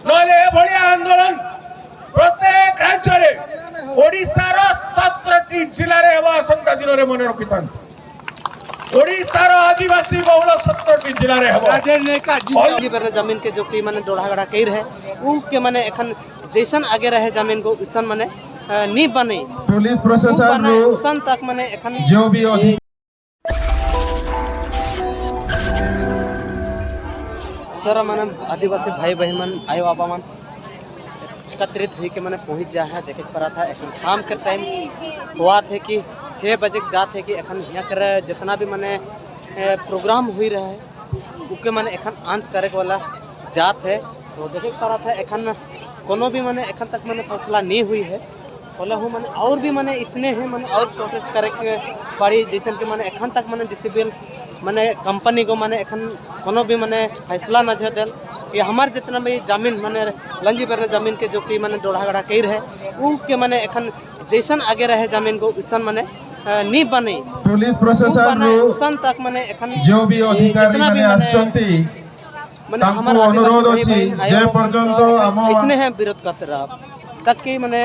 नहले एभलिया आंदोलन प्रत्येक राज्य रे ओडिशार 17टी जिले रे हेबा आसंता दिन रे मने रखिथान ओडिशार आदिवासी बहुल 17टी जिले रे हेबा जमीन के जो कि माने डोढ़ागड़ा कई रहे उ के माने एखन जैसन आगे रहे जमीन को उसन माने नी बने पुलिस प्रशासन उसन तक माने एखन जो भी सारा माने आदिवासी भाई बहन मन आए बाबा मन एकत्रित हुई के मैंने पहुंच जा है देखे पड़ा था। एक शाम के टाइम हुआ थे कि 6 बजे जाते कि एखन यहाँ कर जितना भी मैंने प्रोग्राम हुई रहे उसके मैंने एखन अंत करे वाला जात है। तो देखे पड़ा था एखन कोनो भी मैंने एखन तक मैंने फैसला नहीं हुई है बोला हूँ मैंने और भी मैंने इसने है मैंने और प्रोटेस्ट करे के पड़ी जैसे कि मैंने एखन तक मैंने डिसिबल मैंने कंपनी को मैंने एखन कोनो भी मैंने फैसला न दिल कि हमारे जितना भी जमीन मैंने लंजी पर जमीन के जो कि मैंने डोढ़ागड़ा कई रहे उ के मैंने एखन जैसन आगे रहे जमीन को उसन मैंने नी बने पुलिस प्रशासन उसन तक मैंने एखन जो भी अधिकारी माने आछंती मैंने हमारा अनुरोध अछि जे पर्यंत हम इसने है विरोध करते रहा तक कि मैंने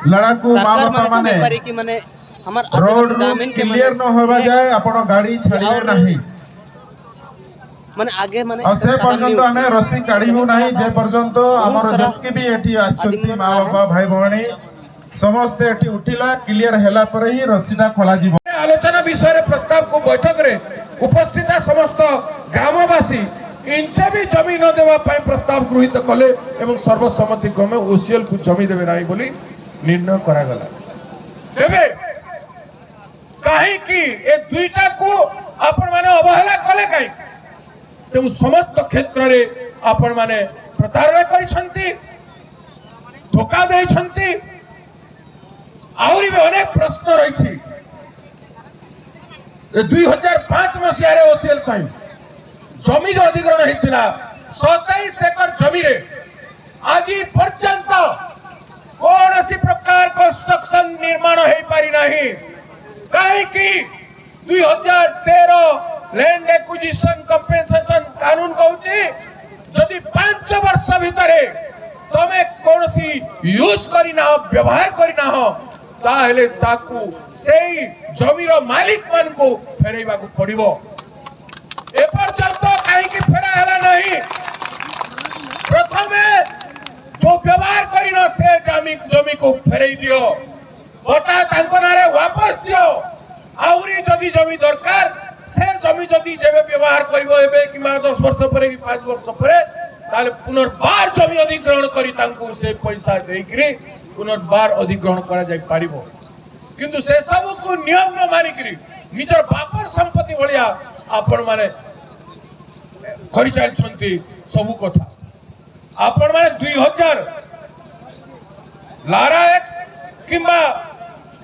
लड़ाकू मामला माने कि मैंने हमार रोड जमीन के क्लियर न होबा जाए आपण गाड़ी छाड़िए नहीं माने आगे माने और से पर्यंत हमें रस्सी काढिबो नहीं जे पर्यंत हमर जबकि भी एठी आछंती मां बाबा भाई भौणी समस्त एठी उठिला क्लियर हैला पर ही रस्सीटा खोला जीवो। आलोचना विषय रे प्रस्ताव को बैठक रे उपस्थित समस्त ग्रामवासी इंचे भी जमी न देवा पाई प्रस्ताव गृहीत कले एवं सर्वसम्मति क्रमे ओसीएल को जमी देबे नाही बोली निर्णय करा गला। देबे काहे कि ए दुईटा को आपण माने अवहेला कले काहे तेउ समस्त क्षेत्र रे आपण माने प्रतारणा करिसंती धोखा देइसंती आउरी भी अनेक प्रश्न रही। 2005 मसीह रे ओसीएल पाई जमी जो अधिग्रहण हेतिला 27 एकर जमी रे आज पर्यंत कौनसी प्रकार कंस्ट्रक्शन निर्माण हो पारि नाही काहे कि 2013 लैंड एक्विजिशन कंपेंसेशन कानून कहूची जदि 5 वर्ष भितरे तमे कौनसी यूज करिना व्यवहार करिना हो ताहेले ताकू सेही जमीर मालिक मान को फेरैबा को पड़िबो ए पर्यंत काहे कि फेरा हला नहीं। प्रथमे जो व्यवहार करिना से जमी को फेरै दियो बटा तांको नारे वापस दियो आउरी जदि जमी दरकार से जमी जदि जेबे व्यवहार करिवो एबे कि 10 वर्ष परे कि 5 वर्ष परे ताले पुनर्बार जमी अधिग्रहण करी तांको से पैसा देकरी पुनर्बार अधिग्रहण करा जाय पारिबो किंतु से सब को नियम न मानि करी निजर बापर संपत्ति भलिया आपण माने करि चालछंती सब कथा आपण माने 2000 लारा एक किंबा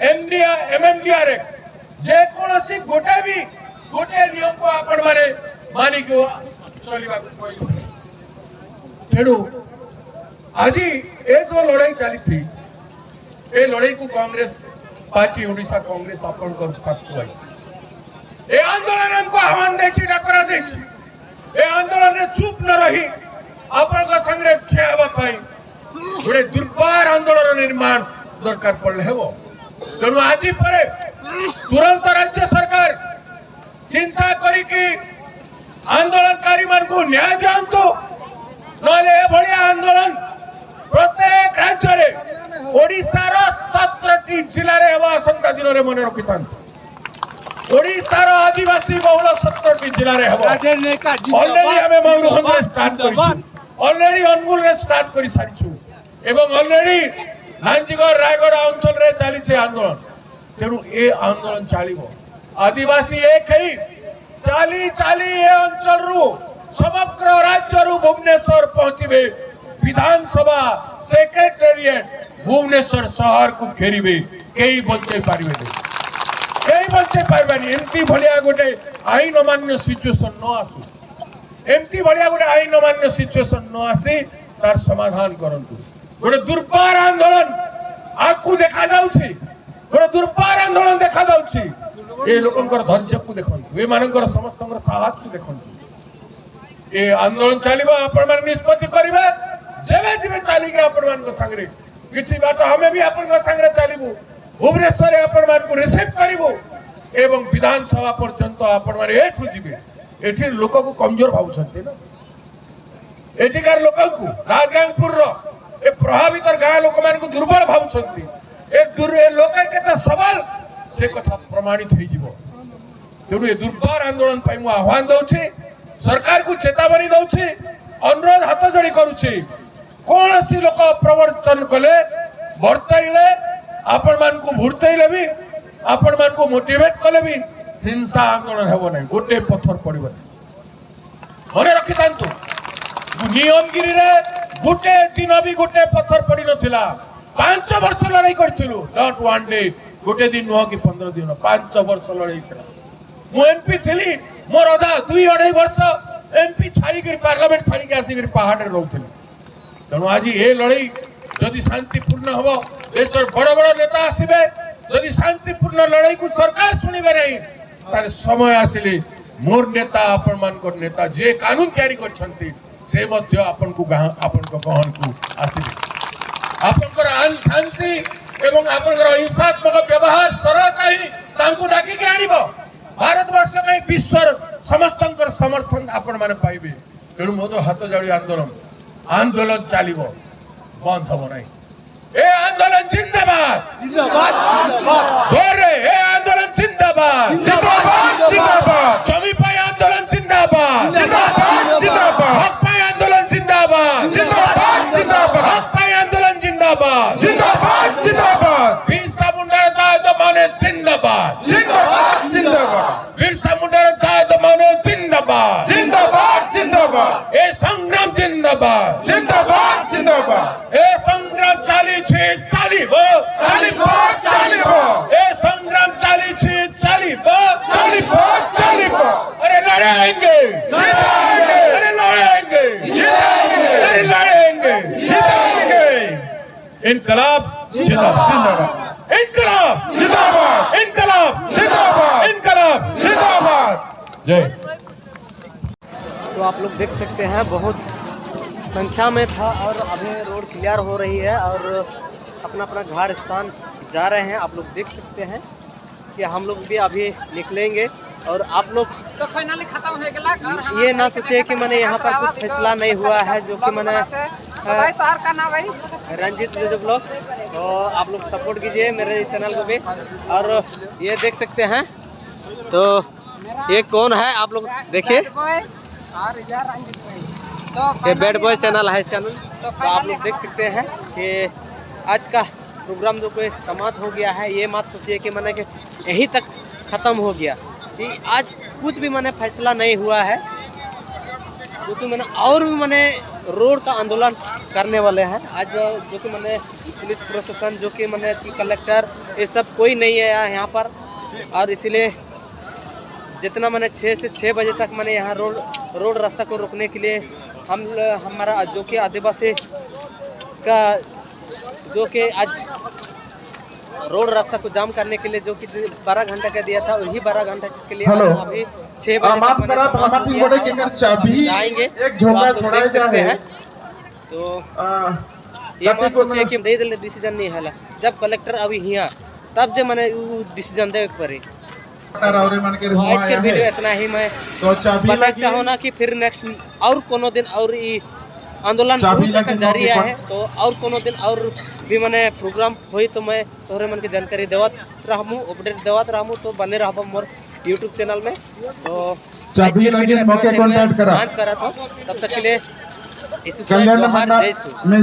एमएमडीआर एक जे कोनोसी गोटे नियम को आपण माने मानि के चलिबा कोई तेणु आज ए जो लड़ाई चली ए लड़ाई को कांग्रेस पार्टी ओडिशा कांग्रेस आपण को पाखु आई ए आंदोलन को आह्वान देछि डाकरा देछि ए आंदोलन रे चुप न रही आपण का संग्रह छेबा पाई गोटे दुर्बार आंदोलन निर्माण दरकार पड़ले हेबो। तेणु आज परे तुरंत राज्य सरकार चिंता करी कि आंदोलनकारी मान को न्याय दियंतु नहले एभलिया आंदोलन प्रत्येक राज्य रे ओडिशार 17टी जिले रे हेबा आसंता दिन रे मने रखिथान ओडिशार आदिवासी बहुल 17टी जिले रे हेबा ऑलरेडी हमें मयूरभंज रे स्टार्ट करिछु ऑलरेडी अनुगुल रे स्टार्ट करि सारिछु एवं ऑलरेडी लांजीगढ़ रायगढ़ अंचल रे चली से आंदोलन। तेणु ए आंदोलन चलिबो आदिवासी एक ही चाली ए अंचल रु समग्र राज्य रु भुवनेश्वर पहुंचबे विधानसभा सेक्रेटेरिएट भुवनेश्वर शहर को घेरिबे केई बंचे पारबे एमती भलिया गोटे आईन अमान्य सिचुएशन न आसु एमती भलिया गोटे आईन अमान्य सिचुएशन न आसी तार समाधान करंतु गोटे दुर्बार आंदोलन आकु देखा जाउछि गोटे दुर्बार आंदोलन देखा जाउछि ए लोकंकर धैर्य को देखंतु ए मानकर समस्तंकर साहस को देखंतु ए आंदोलन चलिबा आपण माने निष्पत्ति करिबे जेबे जिबे चली गए आपण मान को संगरे किछि बात हमें भी आपण को संगरे चलीबू भुवनेश्वर आपण मान को रिसीव करिवो एवं विधानसभा पर्यंत आपण माने एठु जिबे एठी लोक को कमजोर भावुछंती ना एठिकार लोक को राजगांगपुर रो ए प्रभावित गाँ लोक मान को दुर्बल भावुछंती ए लोक केते सबल से कथा प्रमाणित होई जिवो तेणु ए दुर्बार आंदोलन पाई मु आह्वान दउछि सरकार को चेतावनी दउछि अनुरोध हाथ जोड़ी करुछि कौन सी लोक प्रवर्तन कले बर्ताइले आपण मान को भुर्तैले भी आपण मान को मोटिवेट कले भी हिंसा आंदोलन हेबो नै गोटे पत्थर पड़िबो मने रखि तांतु नियमगिरी रे गोटे दिन भी गोटे पत्थर पड़ी नथिला 5 वर्ष लड़ाई करथिलु नॉट वन डे गोटे दिन नुह कि 15 दिन 5 वर्ष लड़ाई करा मु एमपी थिली मोर अधा 2-2.5 वर्ष एमपी छाड़ी कर पार्लियामेंट छाड़ी के आसी कर पहाड़ रे रहउथिलि तनु आज ए लड़ाई जदि शांतिपूर्ण हबो देशर बड़ बड़ नेता आसीबे जदि शांतिपूर्ण लड़ाई को सरकार सुनिबे नहीं तार समय आसिले मोर नेता आपण मान को नेता जे कानून तैयारी करछंती से मध्य आपण को गहन को आसिले आपण को आन शांति एवं आपण को हिंसात्मक व्यवहार सरलता ही तांको डाकी के आनिबो भारतवर्ष में विश्वर समस्तंकर समर्थन आपण माने पाइबे तेणु मो तो हाथ जोड़ी आंदोलन चलिबो बंद हबो नहीं ए आंदोलन जिंदाबाद जिंदाबाद जोर रे ए आंदोलन जिंदाबाद जिंदाबाद जिंदाबाद जमी पाई आंदोलन जिंदाबाद जिंदाबाद जिंदाबाद हक पाई आंदोलन जिंदाबाद जिंदाबाद जिंदाबाद हक पाई आंदोलन जिंदाबाद जिंदाबाद जिंदाबाद बिरसा मुंडा दाद माने जिंदाबाद जिंदाबाद जिंदाबाद बिरसा मुंडा दाद माने जिंदाबाद जिंदाबाद जिंदाबाद ए संग्राम जिंदाबाद जिंदाबाद जिंदाबाद ए संग्राम चालीबो ए संग्राम चालीबो अरे लड़ेंगे अरे लड़ेंगे अरे लड़ेंगे जीतेंगे इनकलाब जिंदाबाद इनकलाब जिंदाबाद इनकलाब जिंदाबाद इनकलाब जिंदाबाद जय। तो आप लोग देख सकते हैं बहुत संख्या में था और अभी रोड क्लियर हो रही है और अपना अपना घर स्थान जा रहे हैं। आप लोग देख सकते हैं कि हम लोग भी अभी निकलेंगे और आप लोग तो फाइनली खत्म हो गया। ये ना सोचे कि मैंने यहाँ पर कुछ फैसला नहीं हुआ है जो कि मैंने भाई तार का ना भाई रंजीत वीडियो ब्लॉग तो आप लोग सपोर्ट कीजिए मेरे चैनल को भी। और ये देख सकते हैं तो ये कौन है आप लोग देखिए ये बैड बॉय चैनल है इसका नाम। तो आप लोग देख सकते हैं कि आज का प्रोग्राम जो कोई समाप्त हो गया है। ये मत सोचिए कि मैंने कि यहीं तक ख़त्म हो गया कि आज कुछ भी मैंने फैसला नहीं हुआ है क्योंकि मैंने और भी मैंने रोड का आंदोलन करने वाले हैं आज जो कि मैंने पुलिस प्रशासन जो कि मैंने कलेक्टर ये सब कोई नहीं है यहाँ पर। और इसीलिए जितना मैंने 6 से 6 बजे तक मैंने यहाँ रोड रास्ता को रोकने के लिए हमारा जो कि आदिवासी का जो कि आज रोड रास्ता को जाम करने के लिए जो कि 12 घंटे का दिया था वही 12 घंटे के लिए अभी 6 बजे जाएंगे एक झोंका छोड़ा सकते हैं। तो ये बात सोचिए कि दे दिले डिसीजन नहीं है जब कलेक्टर अभी यहाँ तब जो मैंने डिसीजन दे पड़े। आज के वीडियो इतना ही मैं बताना चाहूँ ना कि फिर नेक्स्ट और कोनो दिन और आंदोलन तक जारी है तो और कोनो दिन और भी मैंने प्रोग्राम हुई तो मैं तोहरे मन की जानकारी देवत रहूँ अपडेट देवत रहूँ तो बने रहो मोर यूट्यूब चैनल में। तो करा था तब तक के लिए जय श्री